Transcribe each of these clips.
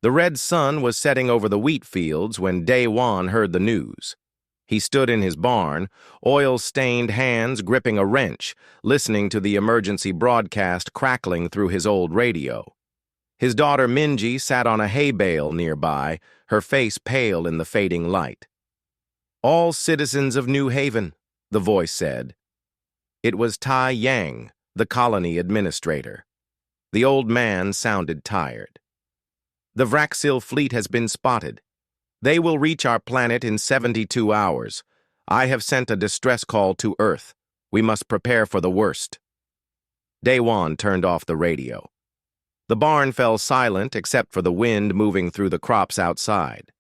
The red sun was setting over the wheat fields when Day-Wan heard the news. He stood in his barn, oil-stained hands gripping a wrench, listening to the emergency broadcast crackling through his old radio. His daughter Minji sat on a hay bale nearby, her face pale in the fading light. "All citizens of New Haven," the voice said. It was Tai Yang, the colony administrator. The old man sounded tired. "The Vraxil fleet has been spotted. They will reach our planet in 72 hours. I have sent a distress call to Earth. We must prepare for the worst." Day-Wan turned off the radio. The barn fell silent except for the wind moving through the crops outside.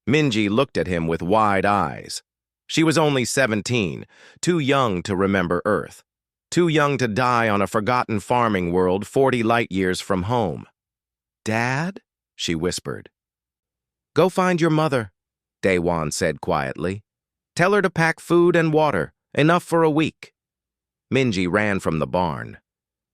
Minji looked at him with wide eyes. She was only 17, too young to remember Earth, too young to die on a forgotten farming world 40 light-years from home. "Dad?" she whispered. "Go find your mother," Day-Wan said quietly. "Tell her to pack food and water, enough for a week." Minji ran from the barn.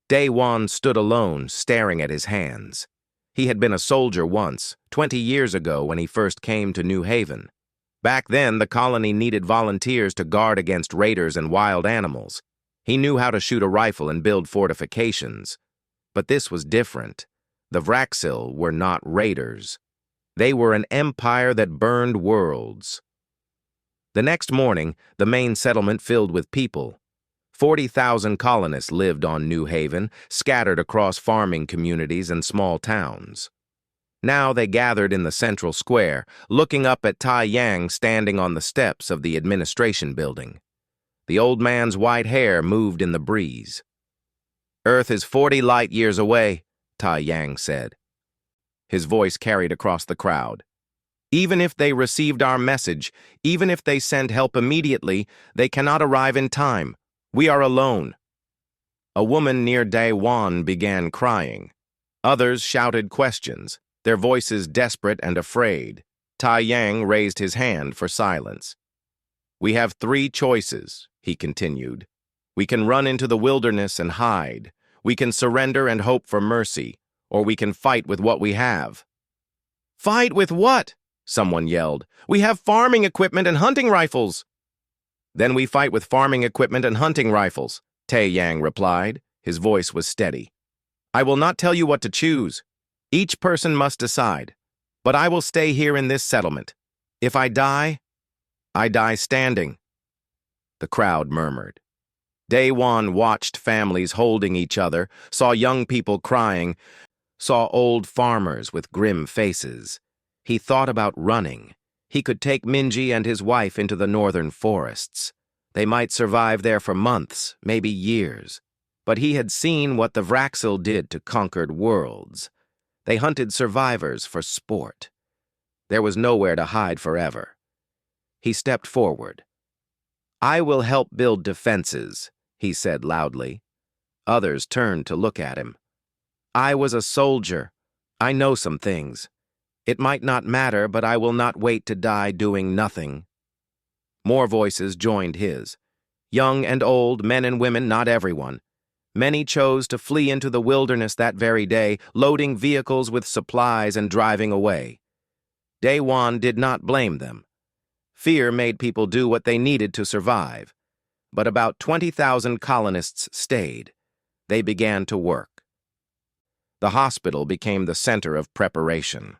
Day-Wan stood alone, staring at his hands. He had been a soldier once, 20 years ago when he first came to New Haven. Back then, the colony needed volunteers to guard against raiders and wild animals. He knew how to shoot a rifle and build fortifications. But this was different. The Vraxil were not raiders. They were an empire that burned worlds. The next morning, the main settlement filled with people. 40,000 colonists lived on New Haven, scattered across farming communities and small towns. Now they gathered in the central square, looking up at Tai Yang standing on the steps of the administration building. The old man's white hair moved in the breeze. "Earth is 40 light-years away," Tai Yang said. His voice carried across the crowd. "Even if they received our message, even if they send help immediately, they cannot arrive in time. We are alone." A woman near Day-Wan began crying. Others shouted questions, their voices desperate and afraid. Tai Yang raised his hand for silence. "We have 3 choices," he continued. "We can run into the wilderness and hide. We can surrender and hope for mercy, or we can fight with what we have." "Fight with what?" someone yelled. "We have farming equipment and hunting rifles." "Then we fight with farming equipment and hunting rifles," Tai Yang replied. His voice was steady. "I will not tell you what to choose. Each person must decide. But I will stay here in this settlement. If I die, I die standing." The crowd murmured. Day-Wan watched families holding each other, saw young people crying, saw old farmers with grim faces. He thought about running. He could take Minji and his wife into the northern forests. They might survive there for months, maybe years. But he had seen what the Vraxil did to conquered worlds. They hunted survivors for sport. There was nowhere to hide forever. He stepped forward. "I will help build defenses," he said loudly. Others turned to look at him. "I was a soldier. I know some things. It might not matter, but I will not wait to die doing nothing." More voices joined his. Young and old, men and women, not everyone. Many chose to flee into the wilderness that very day, loading vehicles with supplies and driving away. Day-Wan did not blame them. Fear made people do what they needed to survive. But about 20,000 colonists stayed. They began to work. The hospital became the center of preparation.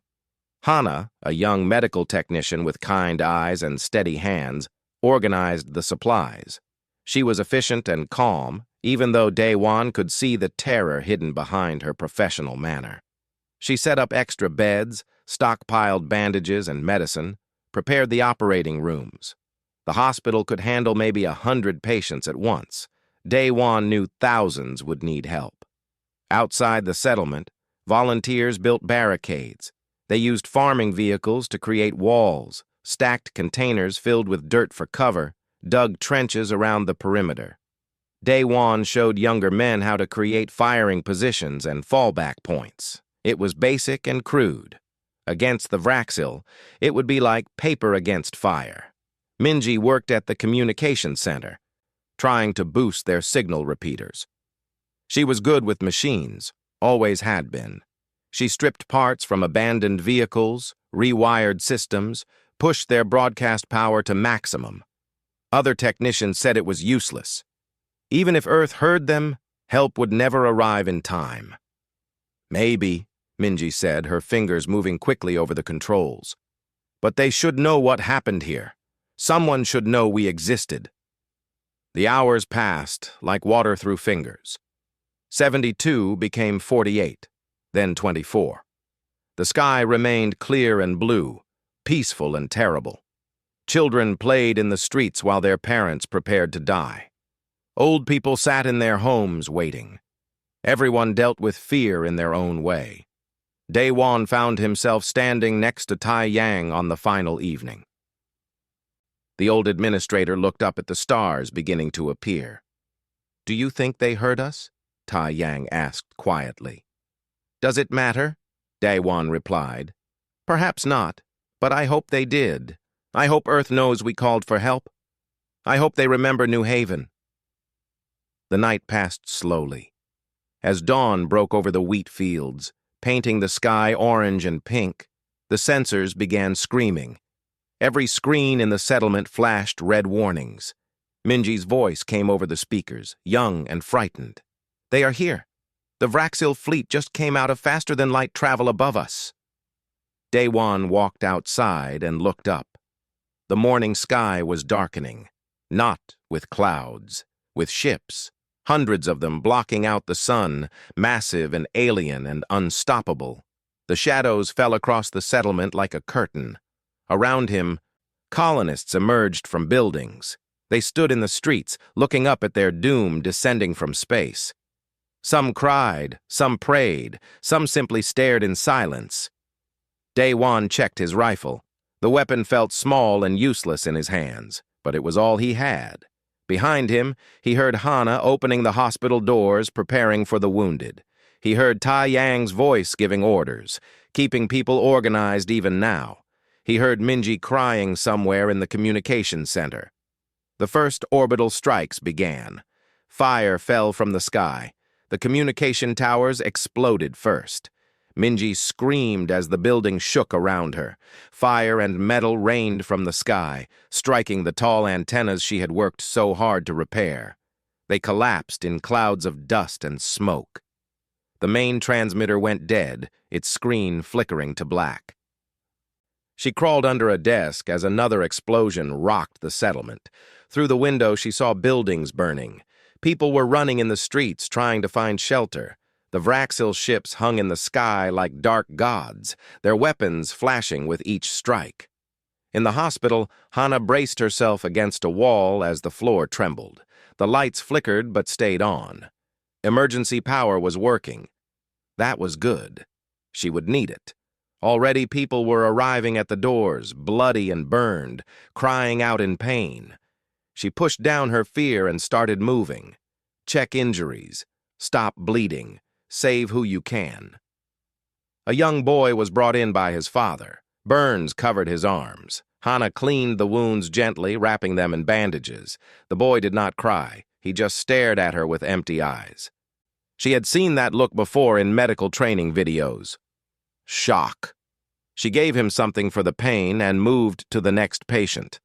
Hana, a young medical technician with kind eyes and steady hands, organized the supplies. She was efficient and calm, even though Day-Wan could see the terror hidden behind her professional manner. She set up extra beds, stockpiled bandages and medicine, prepared the operating rooms. The hospital could handle maybe 100 patients at once. Day-Wan knew thousands would need help. Outside the settlement, volunteers built barricades. They used farming vehicles to create walls, stacked containers filled with dirt for cover, dug trenches around the perimeter. Day-Wan showed younger men how to create firing positions and fallback points. It was basic and crude. Against the Vraxil, it would be like paper against fire. Minji worked at the communication center, trying to boost their signal repeaters. She was good with machines, always had been. She stripped parts from abandoned vehicles, rewired systems, pushed their broadcast power to maximum. Other technicians said it was useless. Even if Earth heard them, help would never arrive in time. Maybe, Minji said, her fingers moving quickly over the controls. But they should know what happened here. Someone should know we existed. The hours passed like water through fingers. 72 became 48, then 24. The sky remained clear and blue, peaceful and terrible. Children played in the streets while their parents prepared to die. Old people sat in their homes waiting. Everyone dealt with fear in their own way. Daewon found himself standing next to Tai Yang on the final evening. The old administrator looked up at the stars beginning to appear. "Do you think they heard us?" Tai Yang asked quietly. "Does it matter?" Daewon replied. "Perhaps not, but I hope they did. I hope Earth knows we called for help. I hope they remember New Haven." The night passed slowly. As dawn broke over the wheat fields, painting the sky orange and pink, the sensors began screaming. Every screen in the settlement flashed red warnings. Minji's voice came over the speakers, young and frightened. "They are here. The Vraxil fleet just came out of faster-than-light travel above us." Daewon walked outside and looked up. The morning sky was darkening, not with clouds, with ships, hundreds of them blocking out the sun, massive and alien and unstoppable. The shadows fell across the settlement like a curtain. Around him, colonists emerged from buildings. They stood in the streets, looking up at their doom descending from space. Some cried, some prayed, some simply stared in silence. Daewon checked his rifle. The weapon felt small and useless in his hands, but it was all he had. Behind him, he heard Hana opening the hospital doors, preparing for the wounded. He heard Tai Yang's voice giving orders, keeping people organized even now. He heard Minji crying somewhere in the communications center. The first orbital strikes began. Fire fell from the sky. The communication towers exploded first. Minji screamed as the building shook around her. Fire and metal rained from the sky, striking the tall antennas she had worked so hard to repair. They collapsed in clouds of dust and smoke. The main transmitter went dead, its screen flickering to black. She crawled under a desk as another explosion rocked the settlement. Through the window, she saw buildings burning. People were running in the streets trying to find shelter. The Vraxil ships hung in the sky like dark gods, their weapons flashing with each strike. In the hospital, Hana braced herself against a wall as the floor trembled. The lights flickered but stayed on. Emergency power was working. That was good. She would need it. Already people were arriving at the doors, bloody and burned, crying out in pain. She pushed down her fear and started moving. Check injuries. Stop bleeding. Save who you can. A young boy was brought in by his father. Burns covered his arms. Hana cleaned the wounds gently, wrapping them in bandages. The boy did not cry. He just stared at her with empty eyes. She had seen that look before in medical training videos. Shock. She gave him something for the pain and moved to the next patient.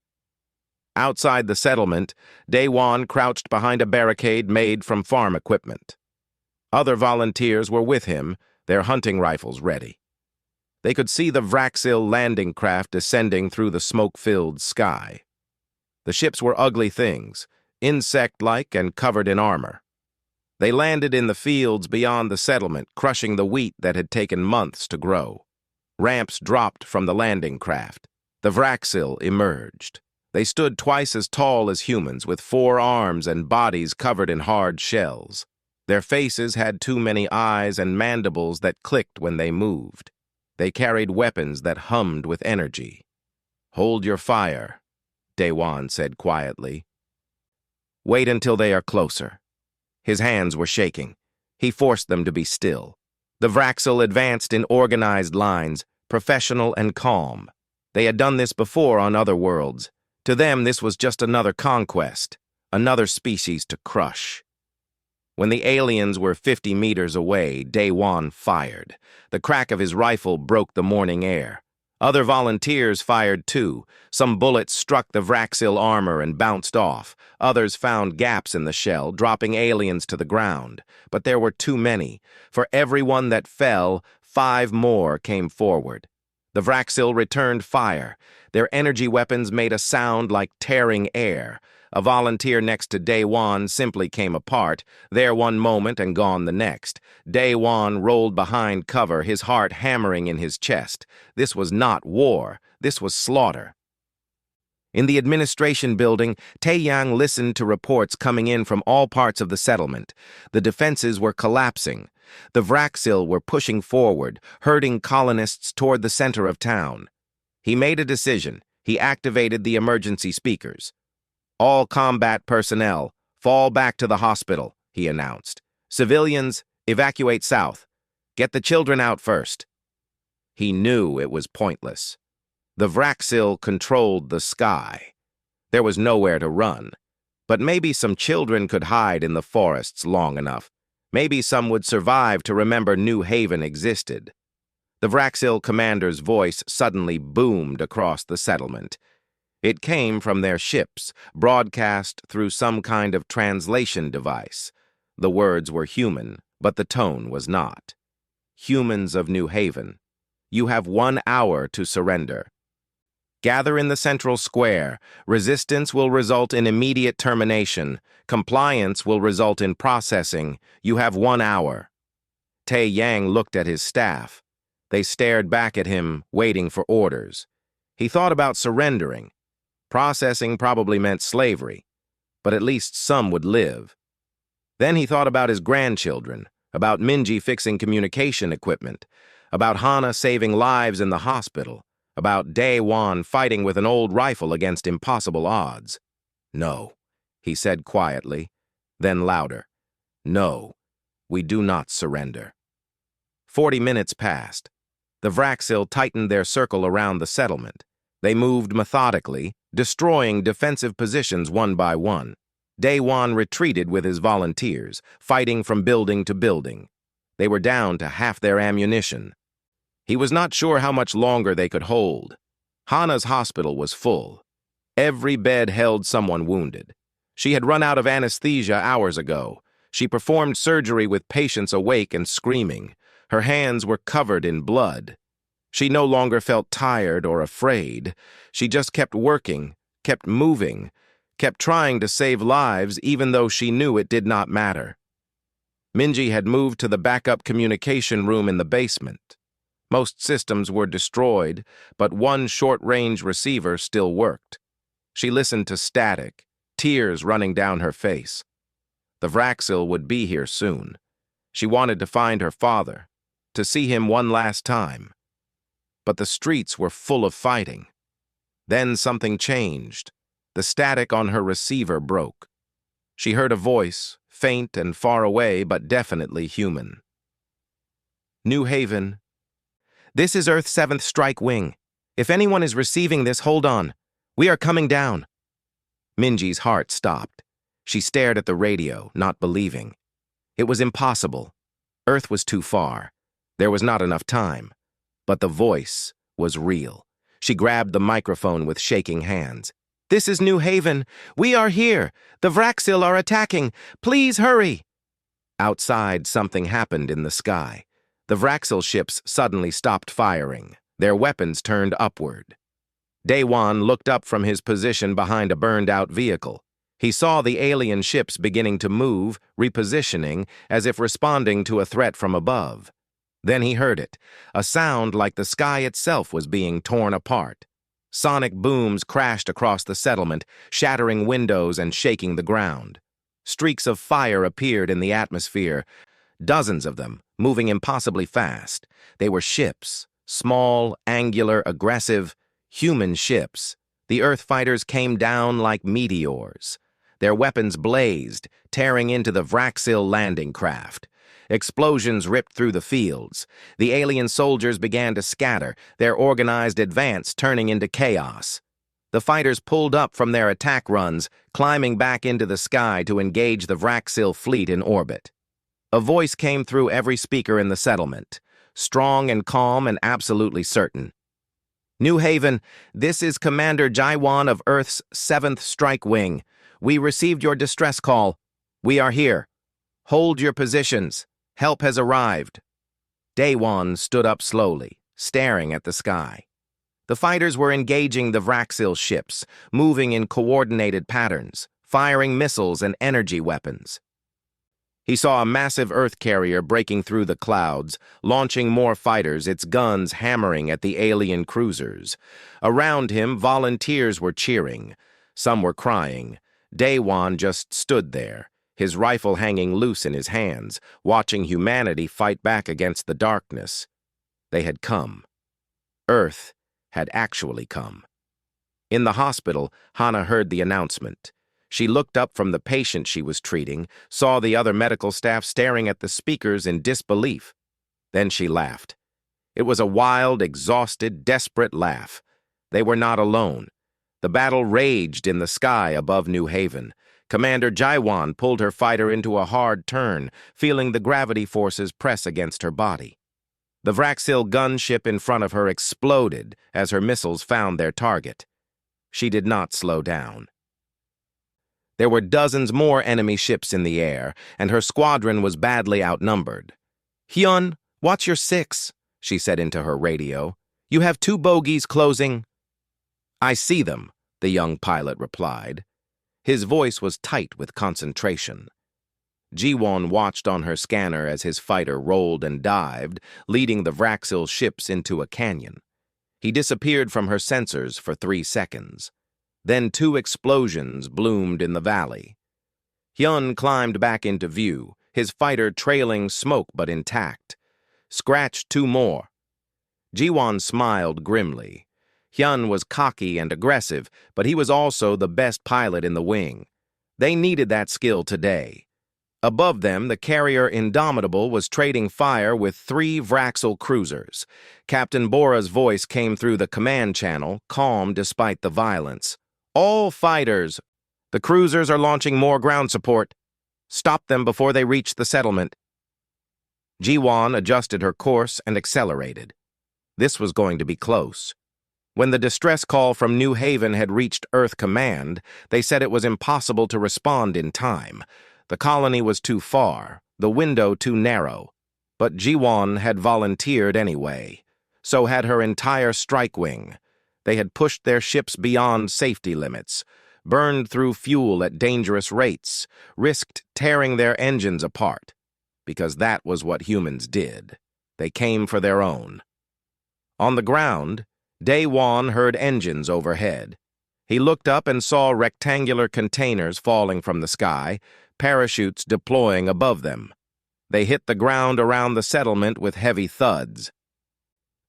Outside the settlement, Daewon crouched behind a barricade made from farm equipment. Other volunteers were with him, their hunting rifles ready. They could see the Vraxil landing craft descending through the smoke-filled sky. The ships were ugly things, insect-like and covered in armor. They landed in the fields beyond the settlement, crushing the wheat that had taken months to grow. Ramps dropped from the landing craft. The Vraxil emerged. They stood twice as tall as humans, with 4 arms and bodies covered in hard shells. Their faces had too many eyes and mandibles that clicked when they moved. They carried weapons that hummed with energy. "Hold your fire," Daewon said quietly. "Wait until they are closer." His hands were shaking. He forced them to be still. The Vraxil advanced in organized lines, professional and calm. They had done this before on other worlds. To them, this was just another conquest, another species to crush. When the aliens were 50 meters away, Day-Wan fired. The crack of his rifle broke the morning air. Other volunteers fired too. Some bullets struck the Vraxil armor and bounced off. Others found gaps in the shell, dropping aliens to the ground. But there were too many. For every one that fell, 5 more came forward. The Vraxil returned fire. Their energy weapons made a sound like tearing air. A volunteer next to Day-Wan simply came apart, there one moment and gone the next. Day-Wan rolled behind cover, his heart hammering in his chest. This was not war. This was slaughter. In the administration building, Tae-Yang listened to reports coming in from all parts of the settlement. The defenses were collapsing. The Vraxil were pushing forward, herding colonists toward the center of town. He made a decision. He activated the emergency speakers. "All combat personnel, fall back to the hospital," he announced. "Civilians, evacuate south. Get the children out first." He knew it was pointless. The Vraxil controlled the sky. There was nowhere to run. But maybe some children could hide in the forests long enough. Maybe some would survive to remember New Haven existed. The Vraxil commander's voice suddenly boomed across the settlement. It came from their ships, broadcast through some kind of translation device. The words were human, but the tone was not. "Humans of New Haven, you have 1 hour to surrender. Gather in the central square. Resistance will result in immediate termination. Compliance will result in processing. You have 1 hour." Tae-Yang looked at his staff. They stared back at him, waiting for orders. He thought about surrendering. Processing probably meant slavery, but at least some would live. Then he thought about his grandchildren, about Minji fixing communication equipment, about Hana saving lives in the hospital, about Day-Wan fighting with an old rifle against impossible odds. "No," he said quietly, then louder. "No, we do not surrender." 40 minutes passed. The Vraxil tightened their circle around the settlement. They moved methodically, destroying defensive positions one by one. Day-Wan retreated with his volunteers, fighting from building to building. They were down to half their ammunition. He was not sure how much longer they could hold. Hana's hospital was full. Every bed held someone wounded. She had run out of anesthesia hours ago. She performed surgery with patients awake and screaming. Her hands were covered in blood. She no longer felt tired or afraid. She just kept working, kept moving, kept trying to save lives even though she knew it did not matter. Minji had moved to the backup communication room in the basement. Most systems were destroyed, but one short-range receiver still worked. She listened to static, tears running down her face. The Vraxil would be here soon. She wanted to find her father, to see him one last time. But the streets were full of fighting. Then something changed. The static on her receiver broke. She heard a voice, faint and far away, but definitely human. "New Haven. This is Earth's 7th Strike Wing. If anyone is receiving this, hold on. We are coming down." Minji's heart stopped. She stared at the radio, not believing. It was impossible. Earth was too far. There was not enough time. But the voice was real. She grabbed the microphone with shaking hands. "This is New Haven. We are here. The Vraxil are attacking. Please hurry." Outside, something happened in the sky. The Vraxil ships suddenly stopped firing. Their weapons turned upward. Day-Wan looked up from his position behind a burned-out vehicle. He saw the alien ships beginning to move, repositioning, as if responding to a threat from above. Then he heard it, a sound like the sky itself was being torn apart. Sonic booms crashed across the settlement, shattering windows and shaking the ground. Streaks of fire appeared in the atmosphere, dozens of them, moving impossibly fast. They were ships, small, angular, aggressive, human ships. The Earth fighters came down like meteors. Their weapons blazed, tearing into the Vraxil landing craft. Explosions ripped through the fields. The alien soldiers began to scatter, their organized advance turning into chaos. The fighters pulled up from their attack runs, climbing back into the sky to engage the Vraxil fleet in orbit. A voice came through every speaker in the settlement, strong and calm and absolutely certain. New Haven, this is Commander Jaiwan of Earth's 7th Strike Wing. We received your distress call. We are here. Hold your positions. Help has arrived. Daywan stood up slowly, staring at the sky. The fighters were engaging the Vraxil ships, moving in coordinated patterns, firing missiles and energy weapons. He saw a massive Earth carrier breaking through the clouds, launching more fighters, its guns hammering at the alien cruisers. Around him, volunteers were cheering. Some were crying. Daywan just stood there, his rifle hanging loose in his hands, watching humanity fight back against the darkness. They had come. Earth had actually come. In the hospital, Hannah heard the announcement. She looked up from the patient she was treating, saw the other medical staff staring at the speakers in disbelief. Then she laughed. It was a wild, exhausted, desperate laugh. They were not alone. The battle raged in the sky above New Haven. Commander Jaiwan pulled her fighter into a hard turn, feeling the gravity forces press against her body. The Vraxil gunship in front of her exploded as her missiles found their target. She did not slow down. There were dozens more enemy ships in the air, and her squadron was badly outnumbered. "Hyun, watch your 6, she said into her radio. "You have 2 bogies closing." "I see them," the young pilot replied. His voice was tight with concentration. Jiwon watched on her scanner as his fighter rolled and dived, leading the Vraxil ships into a canyon. He disappeared from her sensors for 3 seconds. Then 2 explosions bloomed in the valley. Hyun climbed back into view, his fighter trailing smoke but intact. Scratched 2 more. Jiwon smiled grimly. Hyun was cocky and aggressive, but he was also the best pilot in the wing. They needed that skill today. Above them, the carrier Indomitable was trading fire with 3 Vraxil cruisers. Captain Bora's voice came through the command channel, calm despite the violence. "All fighters. The cruisers are launching more ground support. Stop them before they reach the settlement." Jiwon adjusted her course and accelerated. This was going to be close. When the distress call from New Haven had reached Earth Command, they said it was impossible to respond in time. The colony was too far, the window too narrow. But Jiwon had volunteered anyway. So had her entire strike wing. They had pushed their ships beyond safety limits, burned through fuel at dangerous rates, risked tearing their engines apart. Because that was what humans did. They came for their own. On the ground, Daewon heard engines overhead. He looked up and saw rectangular containers falling from the sky, parachutes deploying above them. They hit the ground around the settlement with heavy thuds.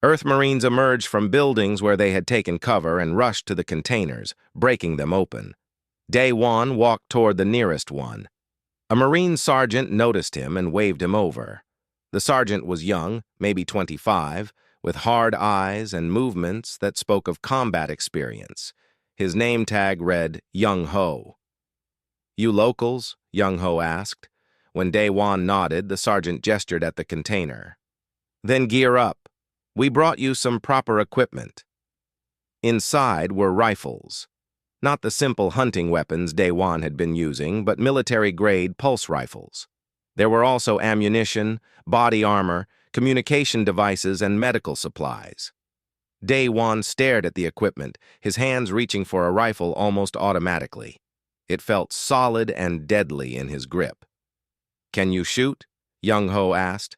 Earth Marines emerged from buildings where they had taken cover and rushed to the containers, breaking them open. Daewon walked toward the nearest one. A Marine sergeant noticed him and waved him over. The sergeant was young, maybe 25, with hard eyes and movements that spoke of combat experience. His name tag read Young Ho. "You locals?" Young Ho asked. When Daewon nodded, the sergeant gestured at the container. "Then gear up. We brought you some proper equipment." Inside were rifles. Not the simple hunting weapons Daewon had been using, but military-grade pulse rifles. There were also ammunition, body armor, communication devices, and medical supplies. Daewon stared at the equipment, his hands reaching for a rifle almost automatically. It felt solid and deadly in his grip. "Can you shoot?" Young Ho asked.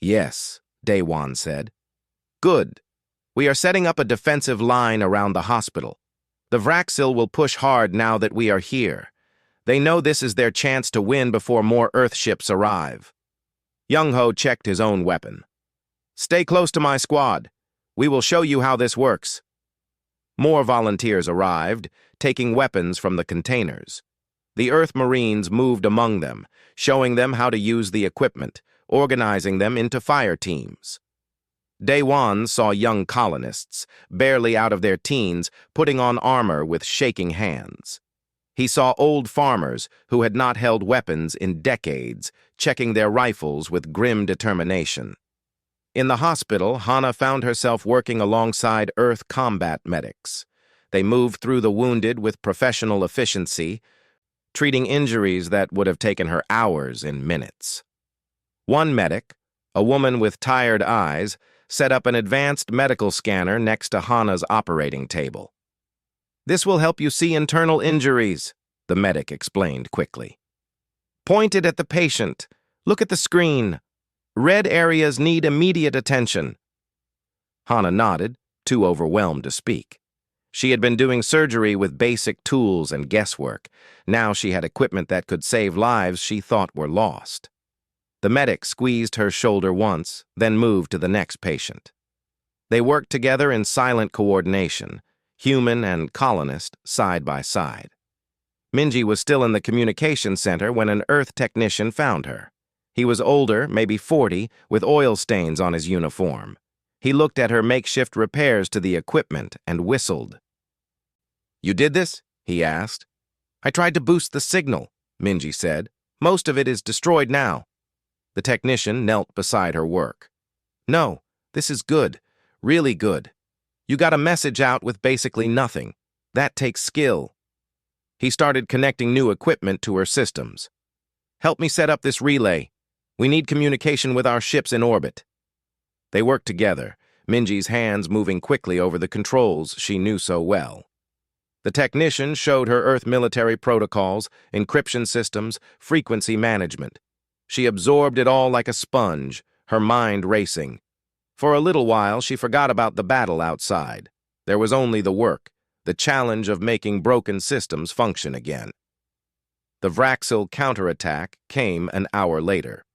"Yes," Daewon said. "Good. We are setting up a defensive line around the hospital. The Vraxil will push hard now that we are here. They know this is their chance to win before more Earth ships arrive." Young Ho checked his own weapon. "Stay close to my squad. We will show you how this works." More volunteers arrived, taking weapons from the containers. The Earth Marines moved among them, showing them how to use the equipment, organizing them into fire teams. Day-Wan saw young colonists, barely out of their teens, putting on armor with shaking hands. He saw old farmers who had not held weapons in decades, checking their rifles with grim determination. In the hospital, Hana found herself working alongside Earth combat medics. They moved through the wounded with professional efficiency, treating injuries that would have taken her hours in minutes. One medic, a woman with tired eyes, set up an advanced medical scanner next to Hana's operating table. "This will help you see internal injuries," the medic explained quickly. "Point it at the patient. Look at the screen. Red areas need immediate attention." Hana nodded, too overwhelmed to speak. She had been doing surgery with basic tools and guesswork. Now she had equipment that could save lives she thought were lost. The medic squeezed her shoulder once, then moved to the next patient. They worked together in silent coordination, human and colonist side by side. Minji was still in the communication center when an Earth technician found her. He was older, maybe 40, with oil stains on his uniform. He looked at her makeshift repairs to the equipment and whistled. "You did this?" he asked. "I tried to boost the signal," Minji said. "Most of it is destroyed now." The technician knelt beside her work. "No, this is good, really good. You got a message out with basically nothing. That takes skill." He started connecting new equipment to her systems. "Help me set up this relay. We need communication with our ships in orbit." They worked together, Minji's hands moving quickly over the controls she knew so well. The technician showed her Earth military protocols, encryption systems, frequency management. She absorbed it all like a sponge, her mind racing. For a little while, she forgot about the battle outside. There was only the work, the challenge of making broken systems function again. The Vraxil counterattack came an hour later.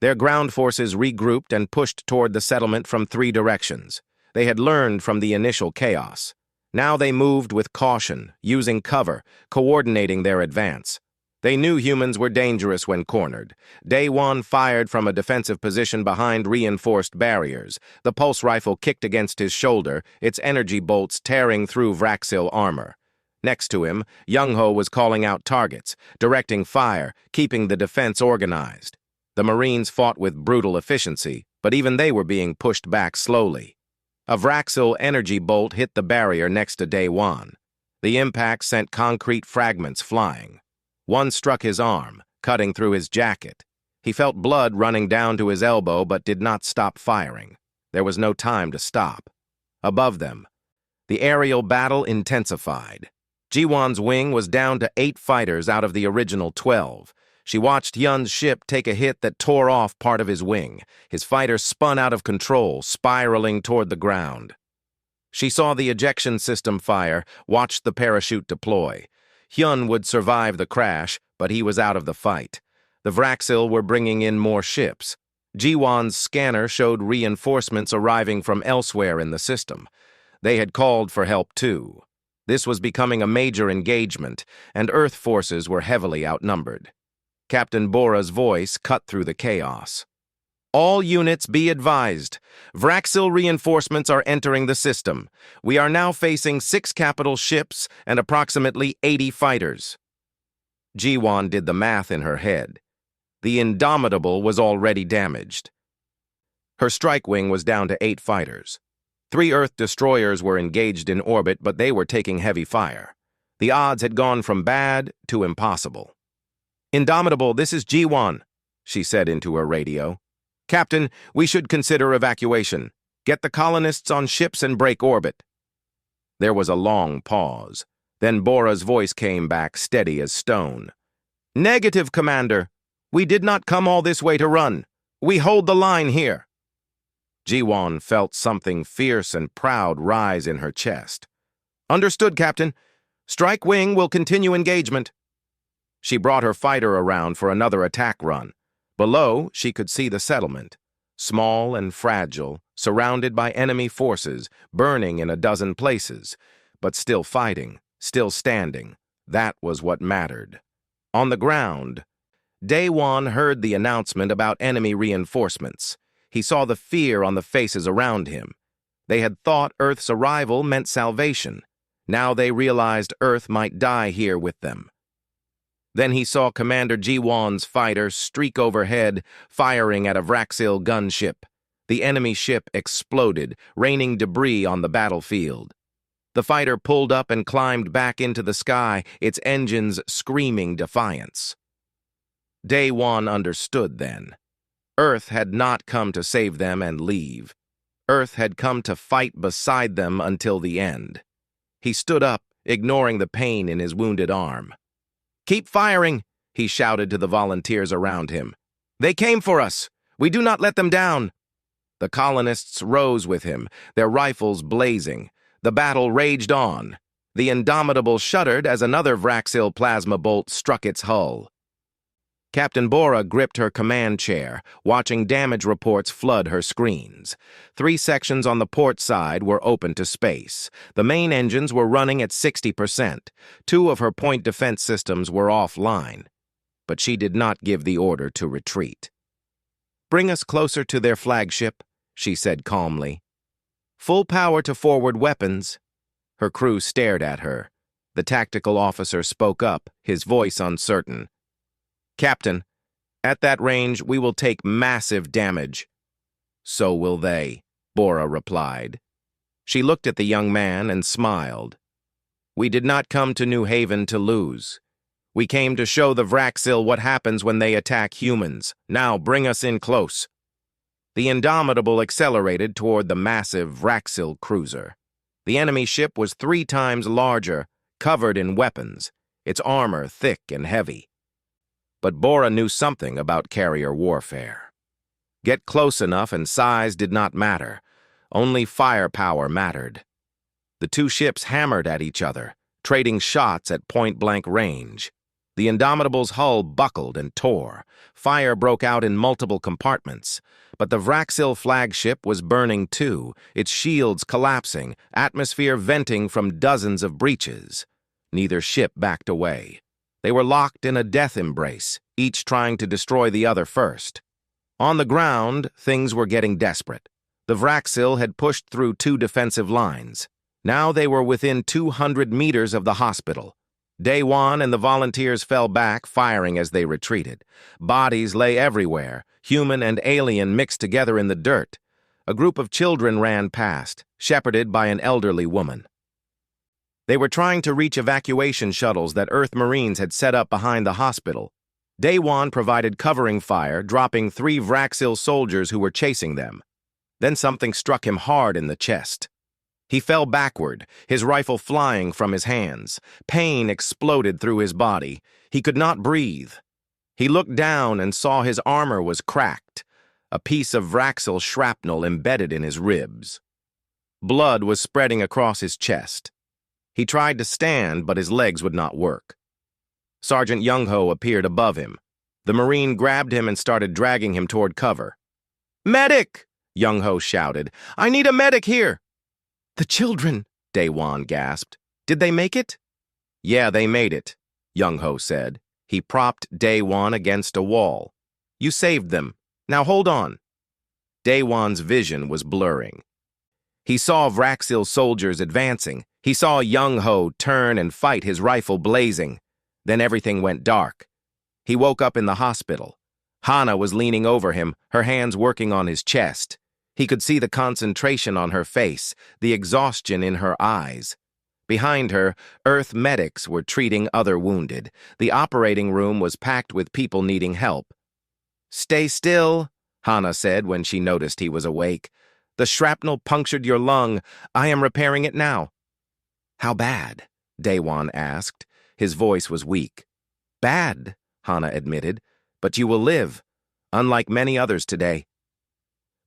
Their ground forces regrouped and pushed toward the settlement from 3 directions. They had learned from the initial chaos. Now they moved with caution, using cover, coordinating their advance. They knew humans were dangerous when cornered. Day-Wan fired from a defensive position behind reinforced barriers. The pulse rifle kicked against his shoulder, its energy bolts tearing through Vraxil armor. Next to him, Young-Ho was calling out targets, directing fire, keeping the defense organized. The Marines fought with brutal efficiency, but even they were being pushed back slowly. A Vraxil energy bolt hit the barrier next to Day-Wan. The impact sent concrete fragments flying. One struck his arm, cutting through his jacket. He felt blood running down to his elbow but did not stop firing. There was no time to stop. Above them, the aerial battle intensified. Ji-Wan's wing was down to 8 fighters out of the original 12. She watched Yun's ship take a hit that tore off part of his wing. His fighter spun out of control, spiraling toward the ground. She saw the ejection system fire, watched the parachute deploy. Hyun would survive the crash, but he was out of the fight. The Vraxil were bringing in more ships. Ji-Wan's scanner showed reinforcements arriving from elsewhere in the system. They had called for help too. This was becoming a major engagement, and Earth forces were heavily outnumbered. Captain Bora's voice cut through the chaos. "All units be advised. Vraxil reinforcements are entering the system. We are now facing 6 capital ships and approximately 80 fighters." Ji-Wan did the math in her head. The Indomitable was already damaged. Her strike wing was down to 8 fighters. 3 Earth destroyers were engaged in orbit, but they were taking heavy fire. The odds had gone from bad to impossible. "Indomitable, this is Ji-Wan," she said into her radio. "Captain, we should consider evacuation. Get the colonists on ships and break orbit." There was a long pause. Then Bora's voice came back, steady as stone. "Negative, Commander. We did not come all this way to run. We hold the line here." Ji-Wan felt something fierce and proud rise in her chest. "Understood, Captain. Strike wing will continue engagement." She brought her fighter around for another attack run. Below, she could see the settlement. Small and fragile, surrounded by enemy forces, burning in a dozen places, but still fighting, still standing. That was what mattered. On the ground, Day-Wan heard the announcement about enemy reinforcements. He saw the fear on the faces around him. They had thought Earth's arrival meant salvation. Now they realized Earth might die here with them. Then he saw Commander Jiwan's fighter streak overhead, firing at a Vraxil gunship. The enemy ship exploded, raining debris on the battlefield. The fighter pulled up and climbed back into the sky, its engines screaming defiance. Day One understood then. Earth had not come to save them and leave. Earth had come to fight beside them until the end. He stood up, ignoring the pain in his wounded arm. "Keep firing," he shouted to the volunteers around him. "They came for us. We do not let them down." The colonists rose with him, their rifles blazing. The battle raged on. The Indomitable shuddered as another Vraxil plasma bolt struck its hull. Captain Bora gripped her command chair, watching damage reports flood her screens. 3 sections on the port side were open to space. The main engines were running at 60%. 2 of her point defense systems were offline. But she did not give the order to retreat. "Bring us closer to their flagship," she said calmly. "Full power to forward weapons." Her crew stared at her. The tactical officer spoke up, his voice uncertain. "Captain, at that range we will take massive damage." "So will they," Bora replied. She looked at the young man and smiled. "We did not come to New Haven to lose. We came to show the Vraxil what happens when they attack humans. Now bring us in close." The Indomitable accelerated toward the massive Vraxil cruiser. The enemy ship was 3 times larger, covered in weapons, its armor thick and heavy. But Bora knew something about carrier warfare. Get close enough and size did not matter. Only firepower mattered. The 2 ships hammered at each other, trading shots at point-blank range. The Indomitable's hull buckled and tore. Fire broke out in multiple compartments. But the Vraxil flagship was burning too, its shields collapsing, atmosphere venting from dozens of breaches. Neither ship backed away. They were locked in a death embrace, each trying to destroy the other first. On the ground, things were getting desperate. The Vraxil had pushed through 2 defensive lines. Now they were within 200 meters of the hospital. Day One and the volunteers fell back, firing as they retreated. Bodies lay everywhere, human and alien mixed together in the dirt. A group of children ran past, shepherded by an elderly woman. They were trying to reach evacuation shuttles that Earth Marines had set up behind the hospital. Day One provided covering fire, dropping 3 Vraxil soldiers who were chasing them. Then something struck him hard in the chest. He fell backward, his rifle flying from his hands. Pain exploded through his body. He could not breathe. He looked down and saw his armor was cracked, a piece of Vraxil shrapnel embedded in his ribs. Blood was spreading across his chest. He tried to stand, but his legs would not work. Sergeant Young-Ho appeared above him. The Marine grabbed him and started dragging him toward cover. "Medic!" Young-Ho shouted. "I need a medic here!" "The children," Day-Wan gasped. "Did they make it?" "Yeah, they made it," Young-Ho said. He propped Day-Wan against a wall. "You saved them. Now hold on." Day-Wan's vision was blurring. He saw Vraxil soldiers advancing. He saw Young-Ho turn and fight, his rifle blazing. Then everything went dark. He woke up in the hospital. Hana was leaning over him, her hands working on his chest. He could see the concentration on her face, the exhaustion in her eyes. Behind her, Earth medics were treating other wounded. The operating room was packed with people needing help. "Stay still," Hana said when she noticed he was awake. "The shrapnel punctured your lung. I am repairing it now." "How bad?" Day-Wan asked. His voice was weak. "Bad," Hana admitted, "but you will live, unlike many others today."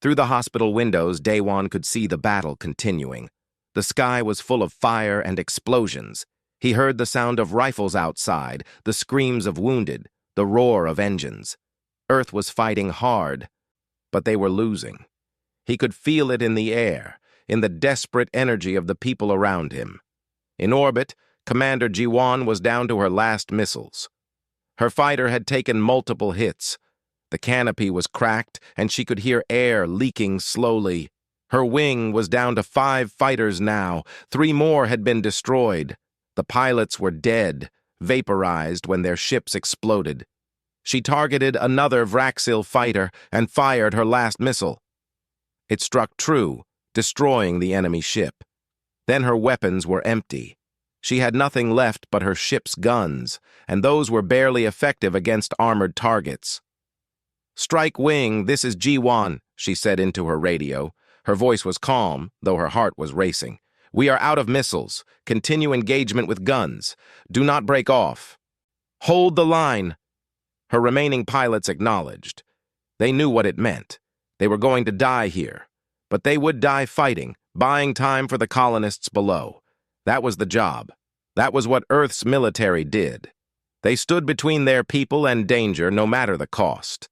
Through the hospital windows, Day-Wan could see the battle continuing. The sky was full of fire and explosions. He heard the sound of rifles outside, the screams of wounded, the roar of engines. Earth was fighting hard, but they were losing. He could feel it in the air, in the desperate energy of the people around him. In orbit, Commander Jiwan was down to her last missiles. Her fighter had taken multiple hits. The canopy was cracked, and she could hear air leaking slowly. Her wing was down to 5 fighters now. 3 more had been destroyed. The pilots were dead, vaporized when their ships exploded. She targeted another Vraxil fighter and fired her last missile. It struck true, destroying the enemy ship. Then her weapons were empty. She had nothing left but her ship's guns, and those were barely effective against armored targets. "Strike wing, this is G1," she said into her radio. Her voice was calm, though her heart was racing. "We are out of missiles. Continue engagement with guns. Do not break off. Hold the line." Her remaining pilots acknowledged. They knew what it meant. They were going to die here, but they would die fighting, buying time for the colonists below. That was the job. That was what Earth's military did. They stood between their people and danger, no matter the cost.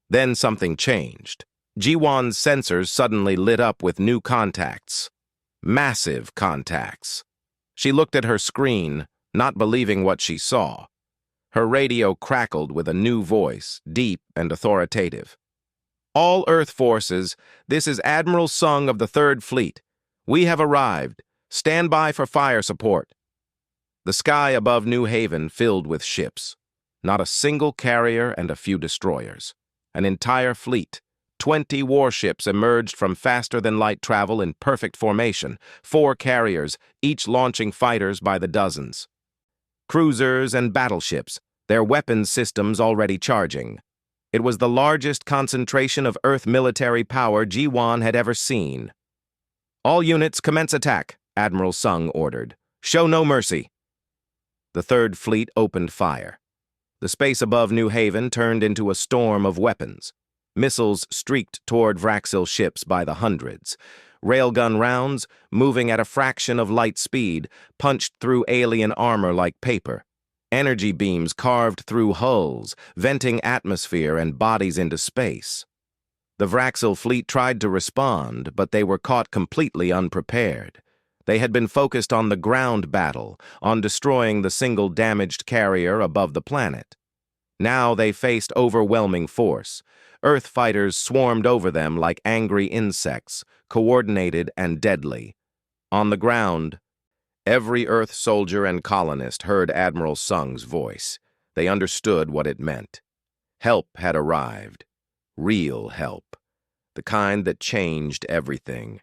Then something changed. G1's sensors suddenly lit up with new contacts. Massive contacts. She looked at her screen, not believing what she saw. Her radio crackled with a new voice, deep and authoritative. "All Earth forces, this is Admiral Sung of the 3rd Fleet. We have arrived. Stand by for fire support." The sky above New Haven filled with ships. Not a single carrier and a few destroyers. An entire fleet. 20 warships emerged from faster-than-light travel in perfect formation. 4 carriers, each launching fighters by the dozens. Cruisers and battleships, their weapons systems already charging. It was the largest concentration of Earth military power G1 had ever seen. "All units commence attack," Admiral Sung ordered. "Show no mercy." The 3rd Fleet opened fire. The space above New Haven turned into a storm of weapons. Missiles streaked toward Vraxil ships by the hundreds. Railgun rounds, moving at a fraction of light speed, punched through alien armor like paper. Energy beams carved through hulls, venting atmosphere and bodies into space. The Vraxil fleet tried to respond, but they were caught completely unprepared. They had been focused on the ground battle, on destroying the single damaged carrier above the planet. Now they faced overwhelming force. Earth fighters swarmed over them like angry insects, coordinated and deadly. On the ground, every Earth soldier and colonist heard Admiral Sung's voice. They understood what it meant. Help had arrived. Real help. The kind that changed everything.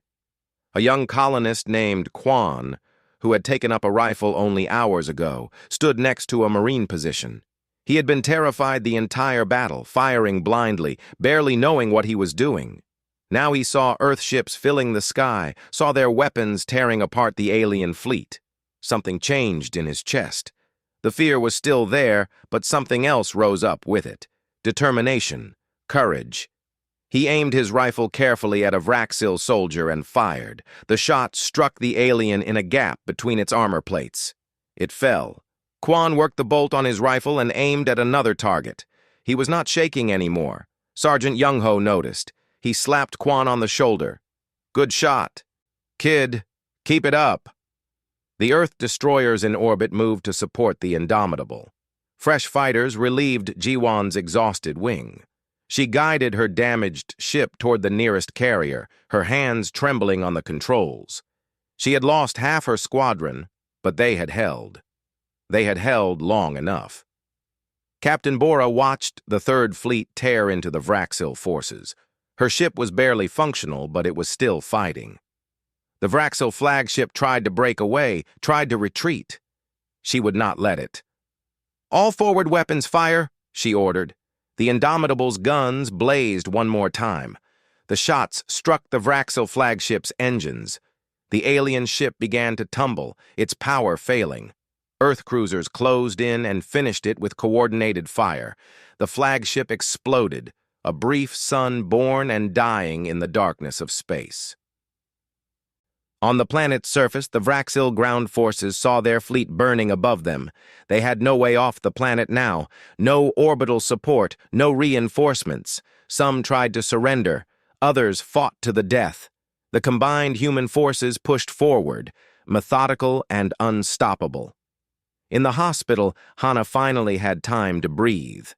A young colonist named Quan, who had taken up a rifle only hours ago, stood next to a Marine position. He had been terrified the entire battle, firing blindly, barely knowing what he was doing. Now he saw Earth ships filling the sky, saw their weapons tearing apart the alien fleet. Something changed in his chest. The fear was still there, but something else rose up with it. Determination, courage. He aimed his rifle carefully at a Vraxil soldier and fired. The shot struck the alien in a gap between its armor plates. It fell. Quan worked the bolt on his rifle and aimed at another target. He was not shaking anymore. Sergeant Young-ho noticed. He slapped Quan on the shoulder. "Good shot. Kid, keep it up." The Earth destroyers in orbit moved to support the Indomitable. Fresh fighters relieved G1's exhausted wing. She guided her damaged ship toward the nearest carrier, her hands trembling on the controls. She had lost half her squadron, but they had held. They had held long enough. Captain Bora watched the 3rd Fleet tear into the Vraxil forces. Her ship was barely functional, but it was still fighting. The Vraxil flagship tried to break away, tried to retreat. She would not let it. "All forward weapons fire," she ordered. The Indomitable's guns blazed one more time. The shots struck the Vraxil flagship's engines. The alien ship began to tumble, its power failing. Earth cruisers closed in and finished it with coordinated fire. The flagship exploded, a brief sun born and dying in the darkness of space. On the planet's surface, the Vraxil ground forces saw their fleet burning above them. They had no way off the planet now, no orbital support, no reinforcements. Some tried to surrender, others fought to the death. The combined human forces pushed forward, methodical and unstoppable. In the hospital, Hana finally had time to breathe.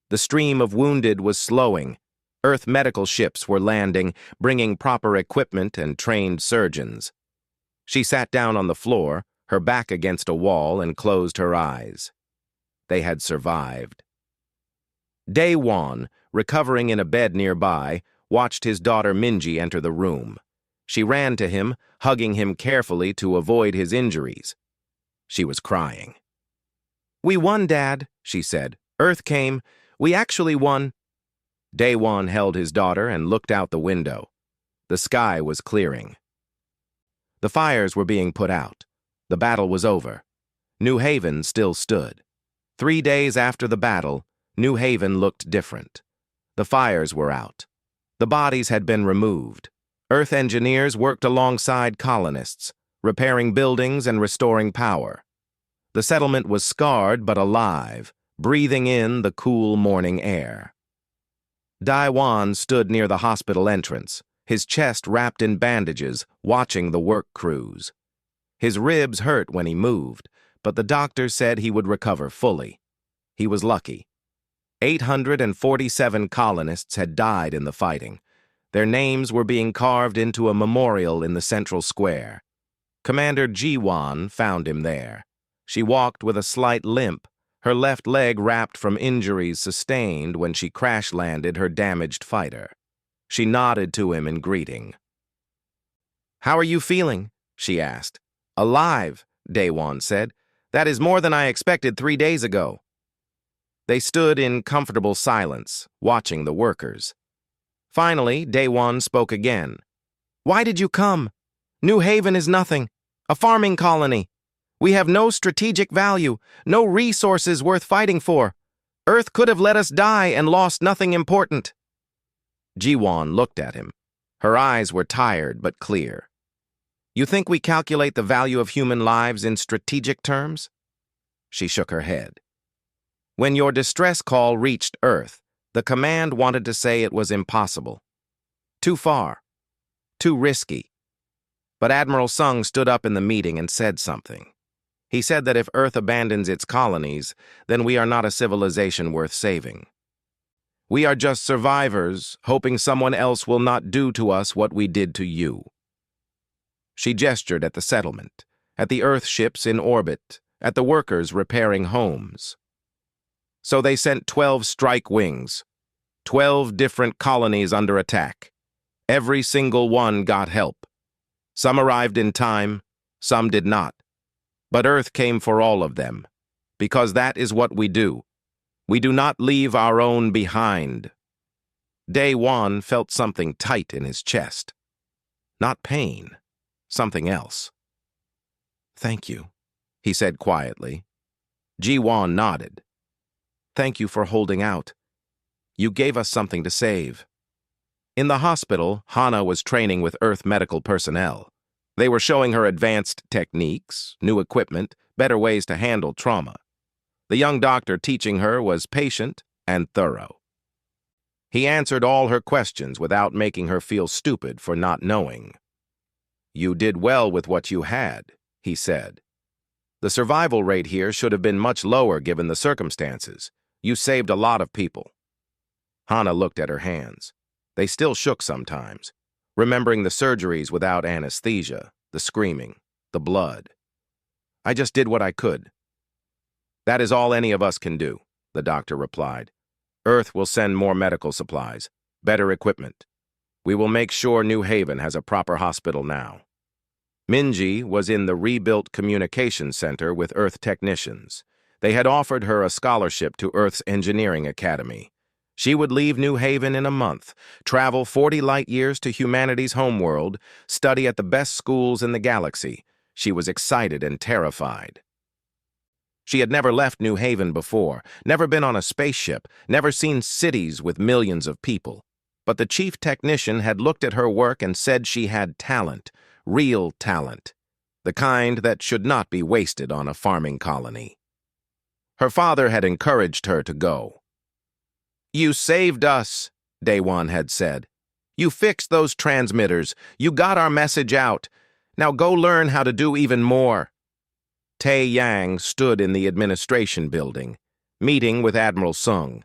The stream of wounded was slowing. Earth medical ships were landing, bringing proper equipment and trained surgeons. She sat down on the floor, her back against a wall, and closed her eyes. They had survived. Daewon, recovering in a bed nearby, watched his daughter Minji enter the room. She ran to him, hugging him carefully to avoid his injuries. She was crying. "We won, Dad," she said. "Earth came. We actually won." Daewon held his daughter and looked out the window. The sky was clearing. The fires were being put out. The battle was over. New Haven still stood. 3 days after the battle, New Haven looked different. The fires were out. The bodies had been removed. Earth engineers worked alongside colonists, repairing buildings and restoring power. The settlement was scarred but alive, breathing in the cool morning air. Daewon stood near the hospital entrance, his chest wrapped in bandages, watching the work crews. His ribs hurt when he moved, but the doctor said he would recover fully. He was lucky. 847 colonists had died in the fighting. Their names were being carved into a memorial in the central square. Commander Ji-won found him there. She walked with a slight limp, her left leg wrapped from injuries sustained when she crash-landed her damaged fighter. She nodded to him in greeting. "How are you feeling?" she asked. "Alive," Daewon said. "That is more than I expected 3 days ago." They stood in comfortable silence, watching the workers. Finally, Daewon spoke again. "Why did you come? New Haven is nothing. A farming colony. We have no strategic value, no resources worth fighting for. Earth could have let us die and lost nothing important." Ji-won looked at him. Her eyes were tired but clear. "You think we calculate the value of human lives in strategic terms?" She shook her head. "When your distress call reached Earth, the command wanted to say it was impossible. Too far. Too risky. But Admiral Sung stood up in the meeting and said something. He said that if Earth abandons its colonies, then we are not a civilization worth saving. We are just survivors, hoping someone else will not do to us what we did to you." She gestured at the settlement, at the Earth ships in orbit, at the workers repairing homes. "So they sent 12 strike wings, 12 different colonies under attack. Every single one got help. Some arrived in time, some did not. But Earth came for all of them, because that is what we do. We do not leave our own behind." Daewon felt something tight in his chest. Not pain, something else. "Thank you," he said quietly. Ji-won nodded. "Thank you for holding out. You gave us something to save." In the hospital, Hana was training with Earth medical personnel. They were showing her advanced techniques, new equipment, better ways to handle trauma. The young doctor teaching her was patient and thorough. He answered all her questions without making her feel stupid for not knowing. "You did well with what you had," he said. "The survival rate here should have been much lower given the circumstances. You saved a lot of people." Hana looked at her hands. They still shook sometimes, remembering the surgeries without anesthesia, the screaming, the blood. "I just did what I could." "That is all any of us can do," the doctor replied. "Earth will send more medical supplies, better equipment. We will make sure New Haven has a proper hospital now." Minji was in the rebuilt communications center with Earth technicians. They had offered her a scholarship to Earth's engineering academy. She would leave New Haven in a month, travel 40 light-years to humanity's homeworld, study at the best schools in the galaxy. She was excited and terrified. She had never left New Haven before, never been on a spaceship, never seen cities with millions of people. But the chief technician had looked at her work and said she had talent, real talent, the kind that should not be wasted on a farming colony. Her father had encouraged her to go. "You saved us," Daewon had said. "You fixed those transmitters. You got our message out. Now go learn how to do even more." Tae Yang stood in the administration building, meeting with Admiral Sung.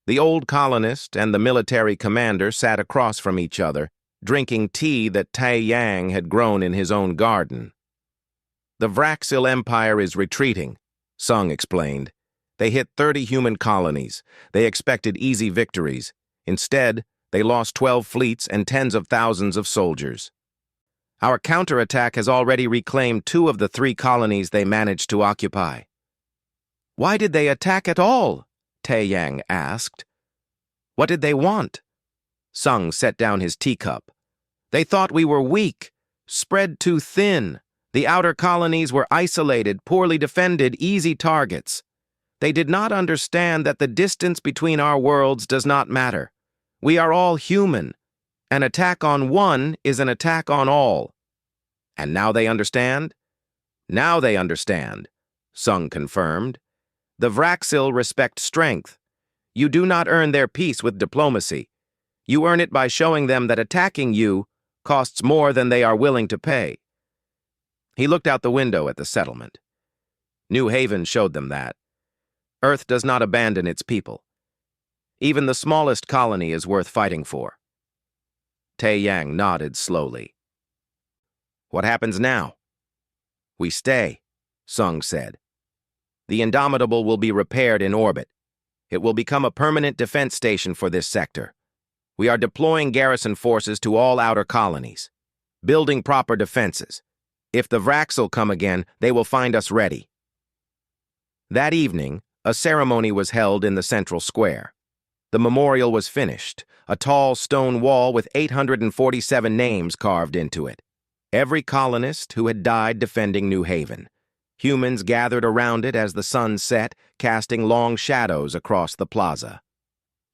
The old colonist and the military commander sat across from each other, drinking tea that Tai Yang had grown in his own garden. "The Vraxil Empire is retreating," Sung explained. "They hit 30 human colonies. They expected easy victories. Instead, they lost 12 fleets and tens of thousands of soldiers. Our counterattack has already reclaimed 2 of the 3 colonies they managed to occupy." "Why did they attack at all?" Tai Yang asked. "What did they want?" Sung set down his teacup. "They thought we were weak, spread too thin. The outer colonies were isolated, poorly defended, easy targets. They did not understand that the distance between our worlds does not matter. We are all human. An attack on one is an attack on all." "And now they understand?" "Now they understand," Sung confirmed. "The Vraxil respect strength. You do not earn their peace with diplomacy. You earn it by showing them that attacking you costs more than they are willing to pay." He looked out the window at the settlement. New Haven showed them that. Earth does not abandon its people. Even the smallest colony is worth fighting for. Tai Yang nodded slowly. "What happens now?" "We stay," Sung said. "The Indomitable will be repaired in orbit. It will become a permanent defense station for this sector. We are deploying garrison forces to all outer colonies, building proper defenses. If the Vraxil come again, they will find us ready." That evening, a ceremony was held in the central square. The memorial was finished, a tall stone wall with 847 names carved into it. Every colonist who had died defending New Haven. Humans gathered around it as the sun set, casting long shadows across the plaza.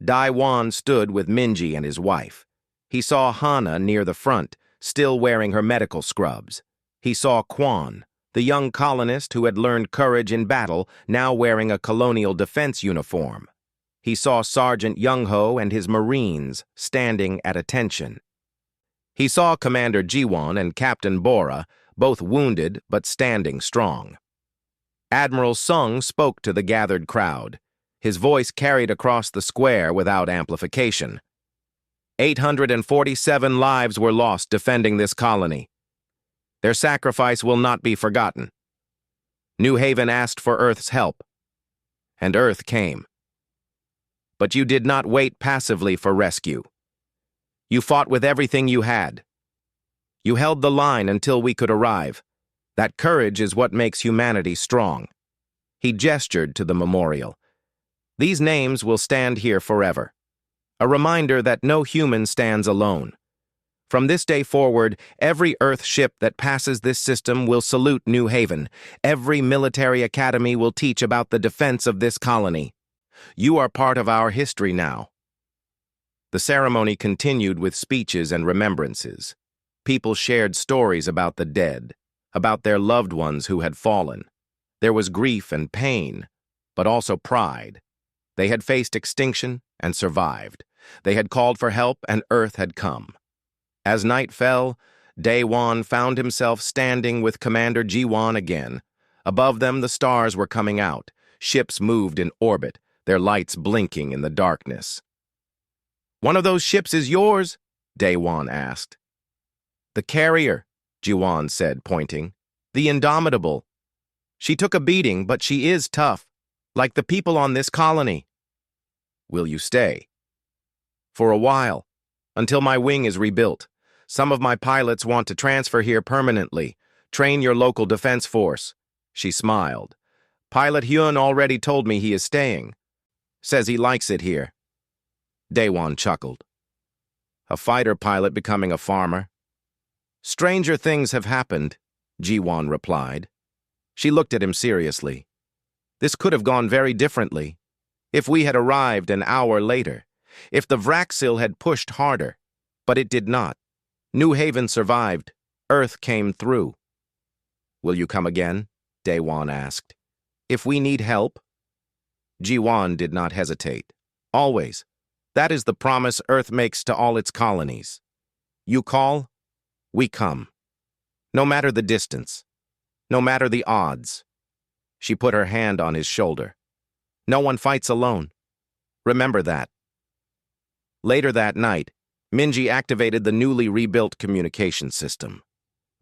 Dai Wan stood with Minji and his wife. He saw Hana near the front, still wearing her medical scrubs. He saw Quan, the young colonist who had learned courage in battle, now wearing a colonial defense uniform. He saw Sergeant Young-ho and his Marines standing at attention. He saw Commander Jiwon and Captain Bora, both wounded but standing strong. Admiral Sung spoke to the gathered crowd. His voice carried across the square without amplification. 847 lives were lost defending this colony. Their sacrifice will not be forgotten. New Haven asked for Earth's help, and Earth came. But you did not wait passively for rescue. You fought with everything you had. You held the line until we could arrive. That courage is what makes humanity strong." He gestured to the memorial. "These names will stand here forever. A reminder that no human stands alone. From this day forward, every Earth ship that passes this system will salute New Haven. Every military academy will teach about the defense of this colony. You are part of our history now." The ceremony continued with speeches and remembrances. People shared stories about the dead, about their loved ones who had fallen. There was grief and pain, but also pride. They had faced extinction and survived. They had called for help and Earth had come. As night fell, Daewon found himself standing with Commander Jiwon again. Above them, the stars were coming out. Ships moved in orbit, their lights blinking in the darkness. "One of those ships is yours?" Daewon asked. "The carrier," Jiwon said, pointing. "The Indomitable. She took a beating, but she is tough, like the people on this colony." "Will you stay?" "For a while, until my wing is rebuilt. Some of my pilots want to transfer here permanently, train your local defense force." She smiled. "Pilot Hyun already told me he is staying. Says he likes it here." Daewon chuckled. "A fighter pilot becoming a farmer?" "Stranger things have happened," Jiwon replied. She looked at him seriously. "This could have gone very differently. If we had arrived an hour later. If the Vraxil had pushed harder. But it did not. New Haven survived. Earth came through." "Will you come again?" Daewon asked. "If we need help?" Jiwon did not hesitate. "Always. That is the promise Earth makes to all its colonies. You call, we come. No matter the distance. No matter the odds." She put her hand on his shoulder. "No one fights alone. Remember that. Later that night, Minji activated the newly rebuilt communication system.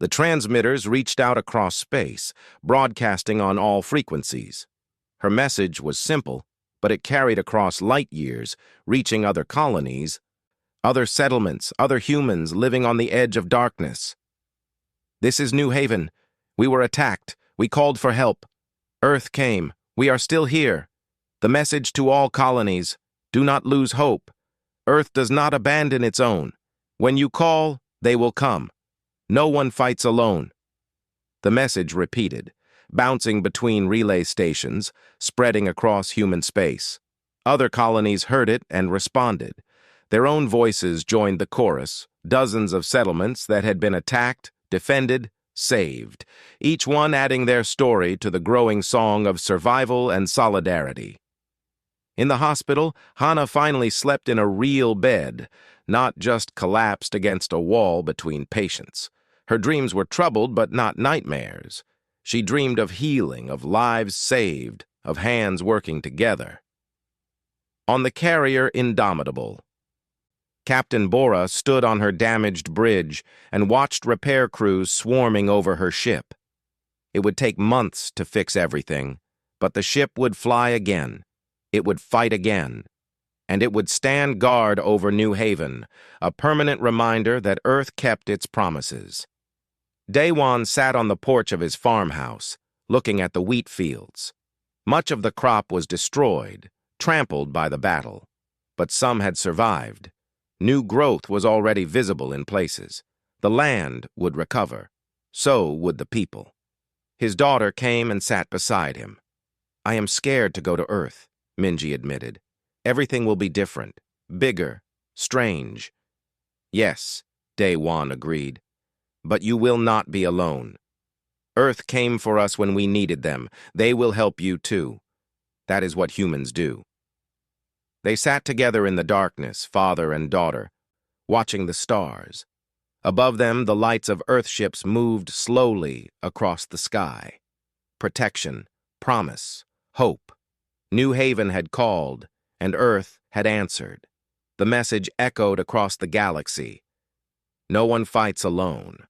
The transmitters reached out across space, broadcasting on all frequencies. Her message was simple, but it carried across light years, reaching other colonies, other settlements, other humans living on the edge of darkness. This is New Haven. We were attacked. We called for help. Earth came. We are still here. The message to all colonies: do not lose hope. Earth does not abandon its own. When you call, they will come. No one fights alone. The message repeated, bouncing between relay stations, spreading across human space. Other colonies heard it and responded. Their own voices joined the chorus, dozens of settlements that had been attacked, defended, saved, each one adding their story to the growing song of survival and solidarity. In the hospital, Hana finally slept in a real bed, not just collapsed against a wall between patients. Her dreams were troubled, but not nightmares. She dreamed of healing, of lives saved, of hands working together. On the carrier Indomitable, Captain Bora stood on her damaged bridge and watched repair crews swarming over her ship. It would take months to fix everything, but the ship would fly again. It would fight again. And it would stand guard over New Haven, a permanent reminder that Earth kept its promises. Daewon sat on the porch of his farmhouse, looking at the wheat fields. Much of the crop was destroyed, trampled by the battle, but some had survived. New growth was already visible in places. The land would recover. So would the people. His daughter came and sat beside him. "I am scared to go to Earth," Minji admitted. "Everything will be different, bigger, strange." "Yes," Daewon agreed. "But you will not be alone. Earth came for us when we needed them. They will help you too. That is what humans do." They sat together in the darkness, father and daughter, watching the stars. Above them, the lights of Earthships moved slowly across the sky. Protection, promise, hope. New Haven had called, and Earth had answered. The message echoed across the galaxy. No one fights alone.